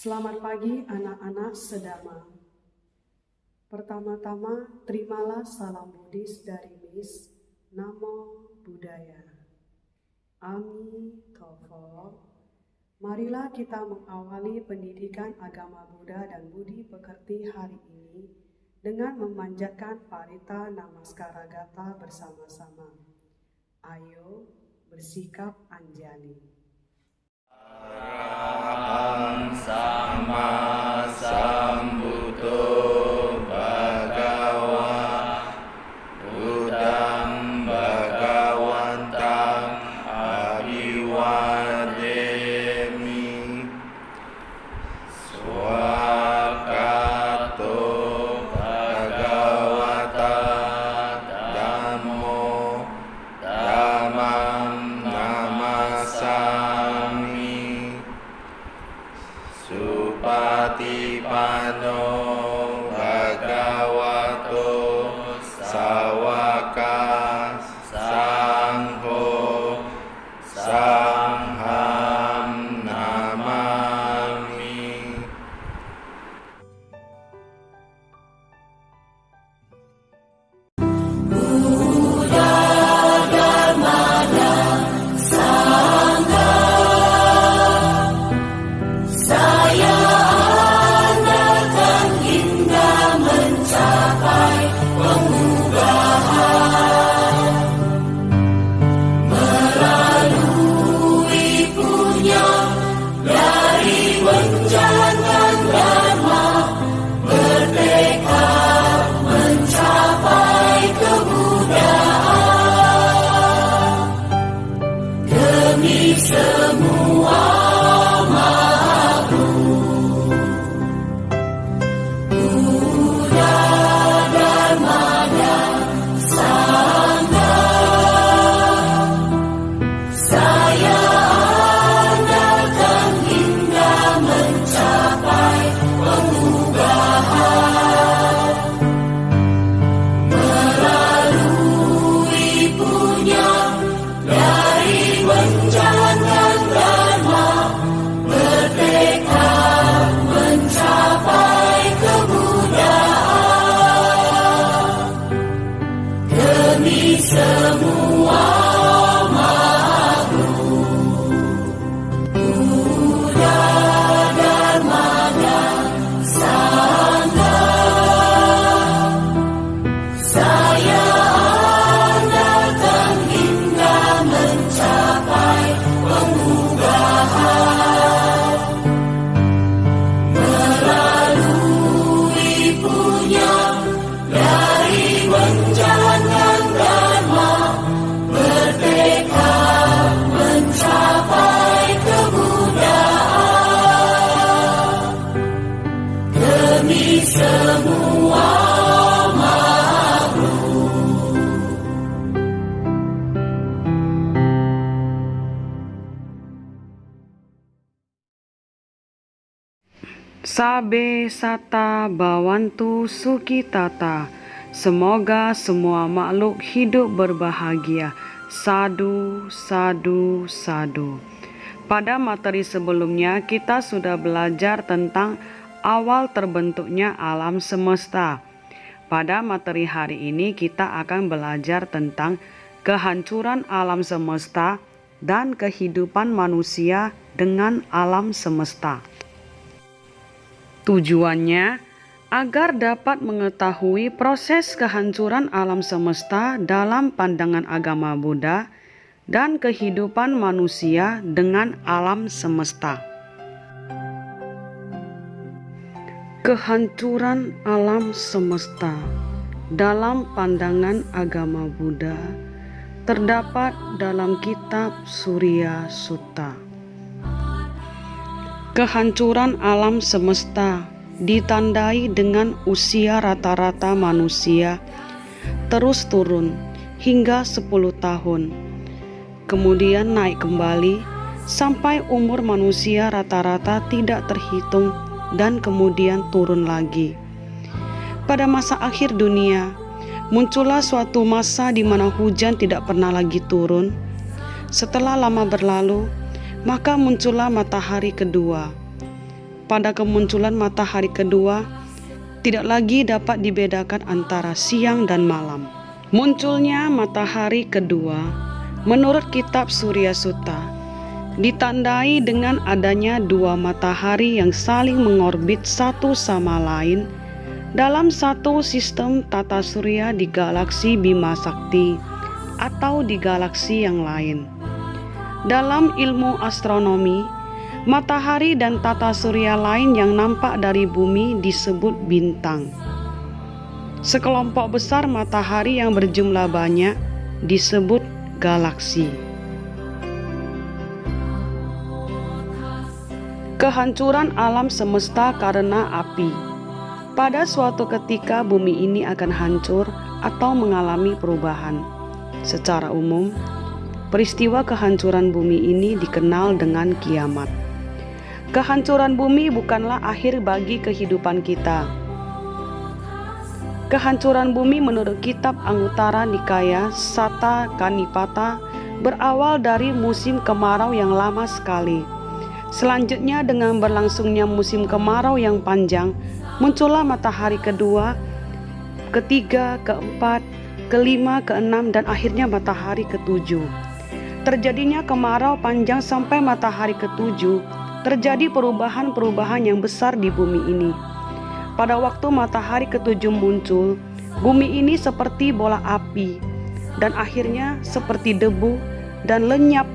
Selamat pagi anak-anak Sedama. Pertama-tama terimalah salam Buddhis dari Miss. Namo Buddhaya. Ami Tofo. Marilah kita mengawali pendidikan agama Buddha dan Budi Pekerti hari ini dengan memanjatkan Parita Namaskara Gatha bersama-sama. Ayo bersikap anjali. Arahang Sama Sambuddho Bhagava Buddhang Bhagawantang Abhiwademi Swakato Bhagavata Dhammo Dhammam Namasami Supatipanno Bhagavato Sawaka Sangho Sangham Namami. Sabe sata bawantu sukitata. Semoga semua makhluk hidup berbahagia. Sadu, sadu, sadu. Pada materi sebelumnya kita sudah belajar tentang awal terbentuknya alam semesta. Pada materi hari ini kita akan belajar tentang kehancuran alam semesta dan kehidupan manusia dengan alam semesta. Tujuannya agar dapat mengetahui proses kehancuran alam semesta dalam pandangan agama Buddha dan kehidupan manusia dengan alam semesta. Kehancuran alam semesta dalam pandangan agama Buddha terdapat dalam kitab Surya Sutta. Kehancuran alam semesta ditandai dengan usia rata-rata manusia terus turun hingga 10 tahun, kemudian naik kembali sampai umur manusia rata-rata tidak terhitung dan kemudian turun lagi. Pada masa akhir dunia, muncullah suatu masa di mana hujan tidak pernah lagi turun. Setelah lama berlalu, maka muncullah matahari kedua. pada kemunculan matahari kedua, tidak lagi dapat dibedakan antara siang dan malam. Munculnya matahari kedua, menurut kitab Surya Sutta, ditandai dengan adanya dua matahari yang saling mengorbit satu sama lain dalam satu sistem tata surya di galaksi Bima Sakti atau di galaksi yang lain. Dalam ilmu astronomi, matahari dan tata surya lain yang nampak dari bumi disebut bintang. Sekelompok besar matahari yang berjumlah banyak disebut galaksi. Kehancuran alam semesta karena api. Pada suatu ketika bumi ini akan hancur atau mengalami perubahan. Secara umum, peristiwa kehancuran bumi ini dikenal dengan kiamat. Kehancuran bumi bukanlah akhir bagi kehidupan kita. Kehancuran bumi menurut kitab Anguttara Nikaya Satta Kanipata berawal dari musim kemarau yang lama sekali. Selanjutnya dengan berlangsungnya musim kemarau yang panjang, muncullah matahari kedua, ketiga, keempat, kelima, keenam, dan akhirnya matahari ketujuh. Terjadinya kemarau panjang sampai matahari ketujuh, terjadi perubahan-perubahan yang besar di bumi ini. Pada waktu matahari ketujuh muncul, bumi ini seperti bola api, dan akhirnya seperti debu dan lenyap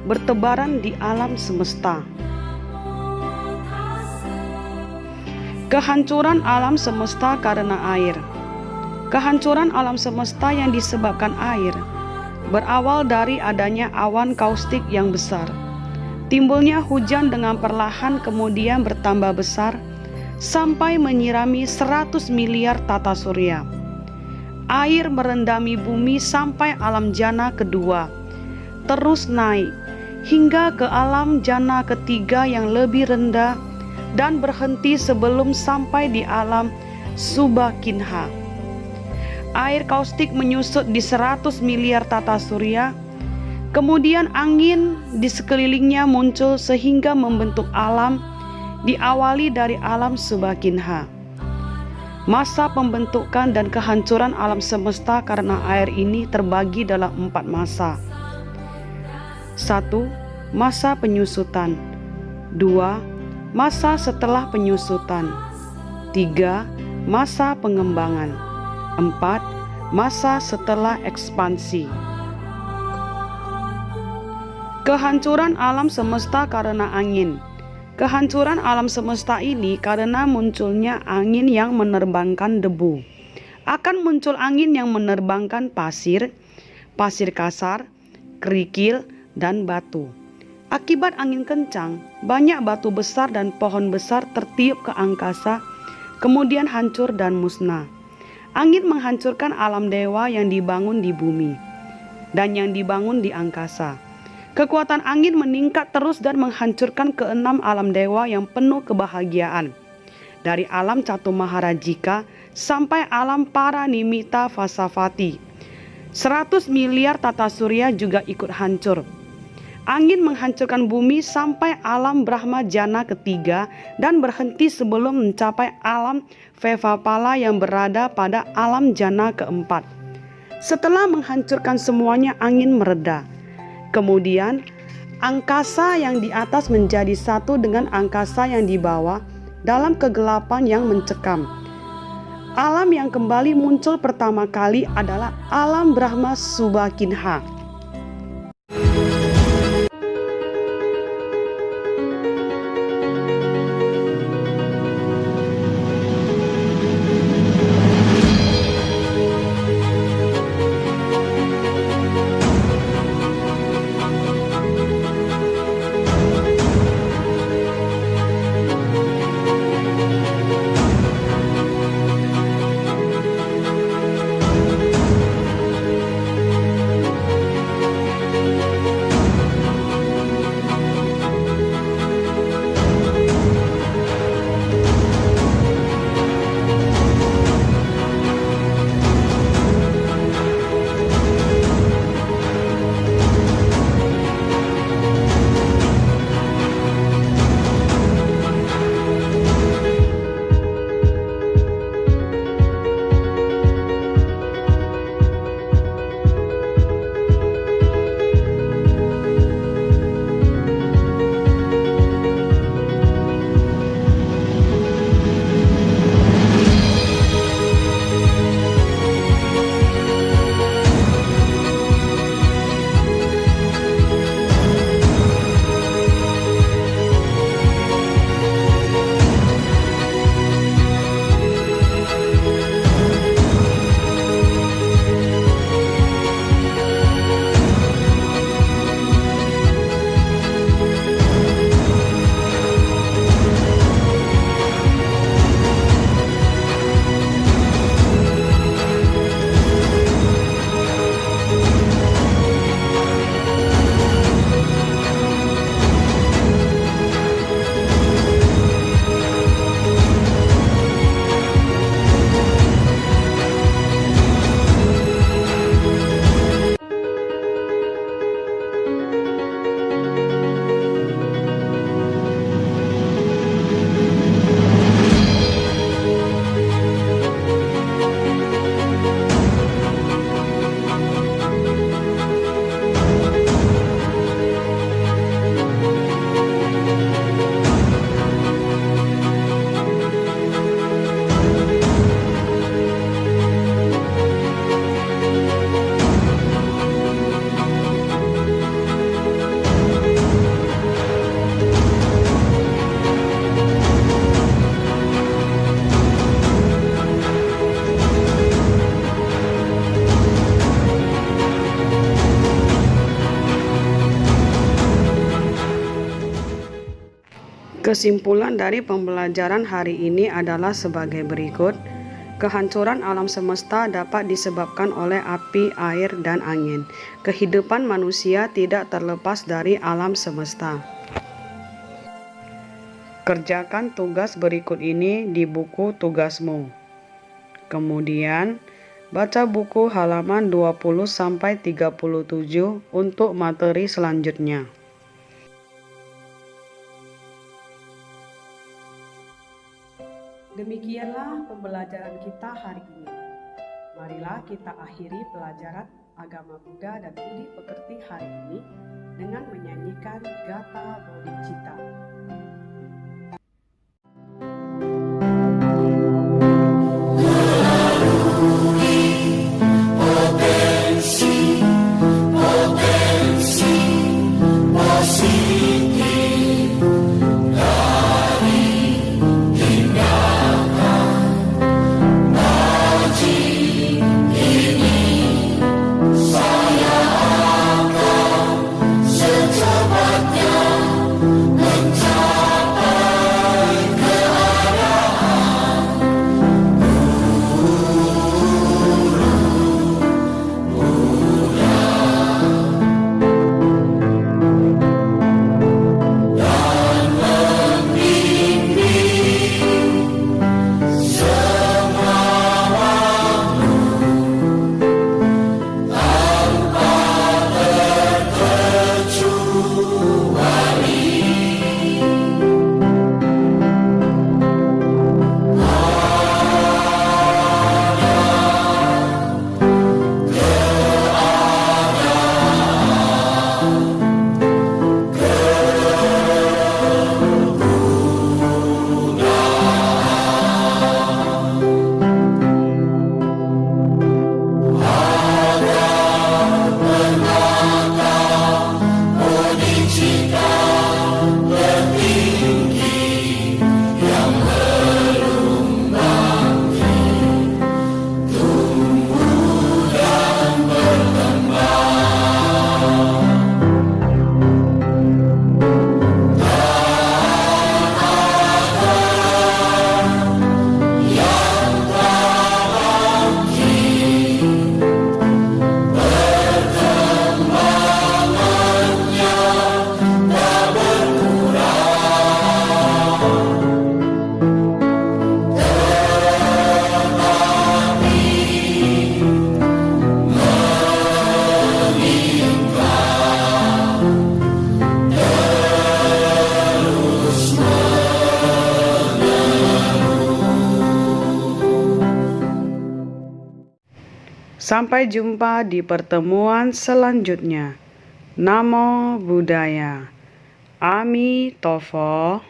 bertebaran di alam semesta. Kehancuran alam semesta karena air. Kehancuran alam semesta yang disebabkan air berawal dari adanya awan kaustik yang besar. Timbulnya hujan dengan perlahan kemudian bertambah besar sampai menyirami 100 miliar tata surya. Air merendami bumi sampai alam jana kedua, terus naik hingga ke alam jana ketiga yang lebih rendah dan berhenti sebelum sampai di alam Subhakinha. Air kaustik menyusut di 100 miliar tata surya. Kemudian angin di sekelilingnya muncul sehingga membentuk alam, diawali dari alam Subhakinha. Masa pembentukan dan kehancuran alam semesta karena air ini terbagi dalam 4 masa. 1. Masa penyusutan. 2. Masa setelah penyusutan. 3. Masa pengembangan. 4. Masa setelah ekspansi. Kehancuran alam semesta karena angin. Kehancuran alam semesta ini karena munculnya angin yang menerbangkan debu. Akan muncul angin yang menerbangkan pasir, pasir kasar, kerikil, dan batu. Akibat angin kencang, banyak batu besar dan pohon besar tertiup ke angkasa, kemudian hancur dan musnah. Angin menghancurkan alam dewa yang dibangun di bumi dan yang dibangun di angkasa. Kekuatan angin meningkat terus dan menghancurkan keenam alam dewa yang penuh kebahagiaan. Dari alam Catumaharajika sampai alam Paranimita Vasavati. 100 miliar tata surya juga ikut hancur. Angin menghancurkan bumi sampai alam Brahma Jana ketiga dan berhenti sebelum mencapai alam Vevapala yang berada pada alam Jana keempat. Setelah menghancurkan semuanya, angin mereda. Kemudian angkasa yang di atas menjadi satu dengan angkasa yang di bawah dalam kegelapan yang mencekam. Alam yang kembali muncul pertama kali adalah alam Brahma Subhakinha. Kesimpulan dari pembelajaran hari ini adalah sebagai berikut. Kehancuran alam semesta dapat disebabkan oleh api, air, dan angin. Kehidupan manusia tidak terlepas dari alam semesta. Kerjakan tugas berikut ini di buku tugasmu. Kemudian, baca buku halaman 20-37 untuk materi selanjutnya. Demikianlah pembelajaran kita hari ini. Marilah kita akhiri pelajaran agama Buddha dan budi pekerti hari ini dengan menyanyikan Gatha Bodhicitta. Sampai jumpa di pertemuan selanjutnya. Namo Buddhaya. Ami Tofo.